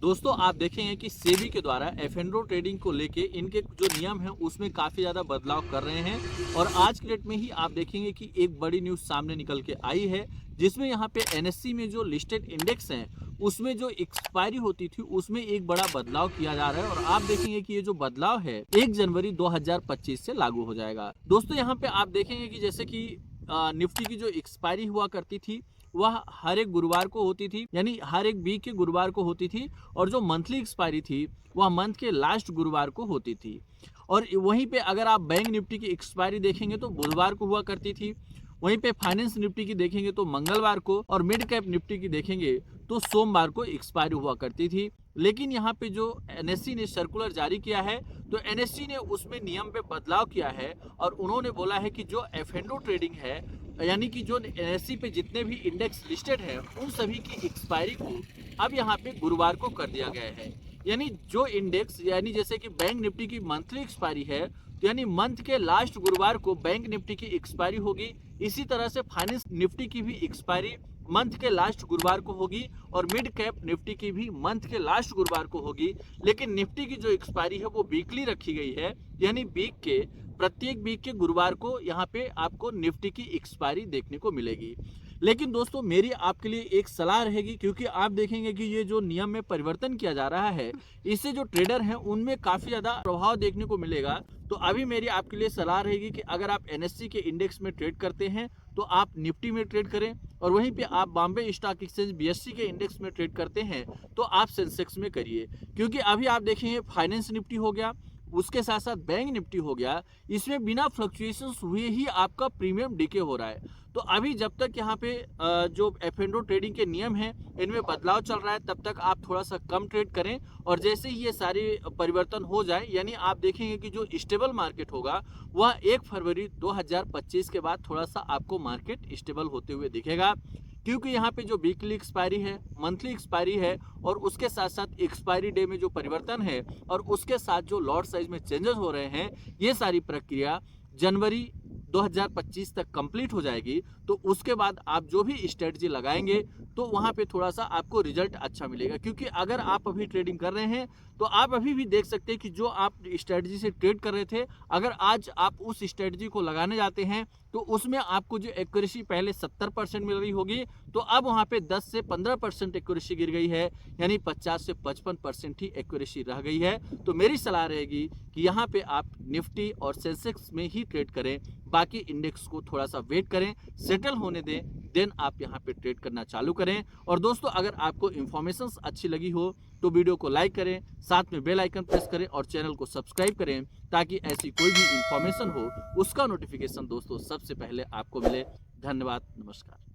दोस्तों आप देखेंगे कि सेबी के द्वारा एफ&ओ ट्रेडिंग को लेके इनके जो नियम हैं उसमें काफ़ी ज़्यादा बदलाव कर रहे हैं और आज की डेट में ही आप देखेंगे कि एक बड़ी न्यूज़ सामने निकल के आई है जिसमें यहाँ पे एनएससी में जो लिस्टेड इंडेक्स हैं उसमें जो एक्सपायरी होती थी उसमें एक बड़ा बदलाव किया जा रहा है और आप देखेंगे कि ये जो बदलाव है 1 जनवरी 2025 से लागू हो जाएगा। दोस्तों यहाँ पे आप देखेंगे कि जैसे कि निफ्टी की जो एक्सपायरी हुआ करती थी वह हर एक गुरुवार को होती थी, यानी हर एक वीक के गुरुवार को होती थी और जो मंथली एक्सपायरी थी वह मंथ के लास्ट गुरुवार को होती थी। और वहीं पे अगर आप बैंक निफ्टी की एक्सपायरी देखेंगे तो बुधवार को हुआ करती थी, वहीं पे फाइनेंस निफ्टी की देखेंगे तो मंगलवार को और मिड कैप निफ्टी की देखेंगे तो सोमवार को एक्सपायरी हुआ करती थी। लेकिन यहाँ पे जो एनएससी ने सर्कुलर जारी किया है तो एनएससी ने उसमें नियम पे बदलाव किया है और उन्होंने बोला है कि जो एफ&ओ ट्रेडिंग है यानी कि जो एनएससी पे जितने भी इंडेक्स लिस्टेड है उन सभी की एक्सपायरी को अब यहाँ पे गुरुवार को कर दिया गया है। यानी जो इंडेक्स यानी जैसे कि बैंक निफ्टी की मंथली एक्सपायरी है तो यानी मंथ के लास्ट गुरुवार को बैंक निफ्टी की एक्सपायरी होगी, इसी तरह से फाइनेंस निफ्टी की भी एक्सपायरी मंथ के लास्ट गुरुवार को होगी और मिड कैप निफ्टी की भी मंथ के लास्ट गुरुवार को होगी। लेकिन निफ्टी की जो एक्सपायरी है वो वीकली रखी गई है, यानी प्रत्येक वीक के गुरुवार को यहाँ पे आपको निफ्टी की एक्सपायरी देखने को मिलेगी। लेकिन दोस्तों मेरी आपके लिए एक सलाह रहेगी, क्योंकि आप देखेंगे कि ये जो नियम में परिवर्तन किया जा रहा है इससे जो ट्रेडर हैं उनमें काफ़ी ज़्यादा प्रभाव देखने को मिलेगा। तो अभी मेरी आपके लिए सलाह रहेगी कि अगर आप एनएससी के इंडेक्स में ट्रेड करते हैं तो आप निफ्टी में ट्रेड करें और वहीं पे आप बॉम्बे स्टॉक एक्सचेंज बीएससी के इंडेक्स में ट्रेड करते हैं तो आप सेंसेक्स में करिए। क्योंकि अभी आप देखेंगे फाइनेंस निफ्टी हो गया, उसके साथ साथ बैंक निफ्टी हो गया, इसमें बिना फ्लक्चुएशंस हुए ही आपका प्रीमियम डीके हो रहा है। तो अभी जब तक यहाँ पे जो एफ&ओ ट्रेडिंग के नियम हैं इनमें बदलाव चल रहा है तब तक आप थोड़ा सा कम ट्रेड करें और जैसे ही ये सारे परिवर्तन हो जाए यानी आप देखेंगे कि जो स्टेबल मार्केट होगा वह 1 फरवरी 2025 के बाद थोड़ा सा आपको मार्केट स्टेबल होते हुए दिखेगा। क्योंकि यहाँ पे जो वीकली एक्सपायरी है, मंथली एक्सपायरी है और उसके साथ साथ एक्सपायरी डे में जो परिवर्तन है और उसके साथ जो लॉट साइज में चेंजेस हो रहे हैं, ये सारी प्रक्रिया जनवरी 2025 तक कंप्लीट हो जाएगी। तो उसके बाद आप जो भी स्ट्रेटजी लगाएंगे तो वहाँ पे थोड़ा सा आपको रिजल्ट अच्छा मिलेगा। क्योंकि अगर आप अभी ट्रेडिंग कर रहे हैं तो आप अभी भी देख सकते हैं कि जो आप स्ट्रेटजी से ट्रेड कर रहे थे, अगर आज आप उस स्ट्रेटजी को लगाने जाते हैं तो उसमें आपको जो एक्यूरेसी पहले 70% मिल रही होगी तो अब वहाँ पे 10 से 15% एक्यूरेसी गिर गई है, यानी 50 से 55% ही एक्यूरेसी रह गई है। तो मेरी सलाह रहेगी कि यहाँ पे आप निफ्टी और सेंसेक्स में ही ट्रेड करें, बाकी इंडेक्स को थोड़ा सा वेट करें, सेटल होने दें, देन आप यहाँ पे ट्रेड करना चालू करें। और दोस्तों अगर आपको इन्फॉर्मेशन अच्छी लगी हो तो वीडियो को लाइक करें, साथ में बेल आइकन प्रेस करें और चैनल को सब्सक्राइब करें ताकि ऐसी कोई भी इंफॉर्मेशन हो उसका नोटिफिकेशन दोस्तों सबसे पहले आपको मिले। धन्यवाद, नमस्कार।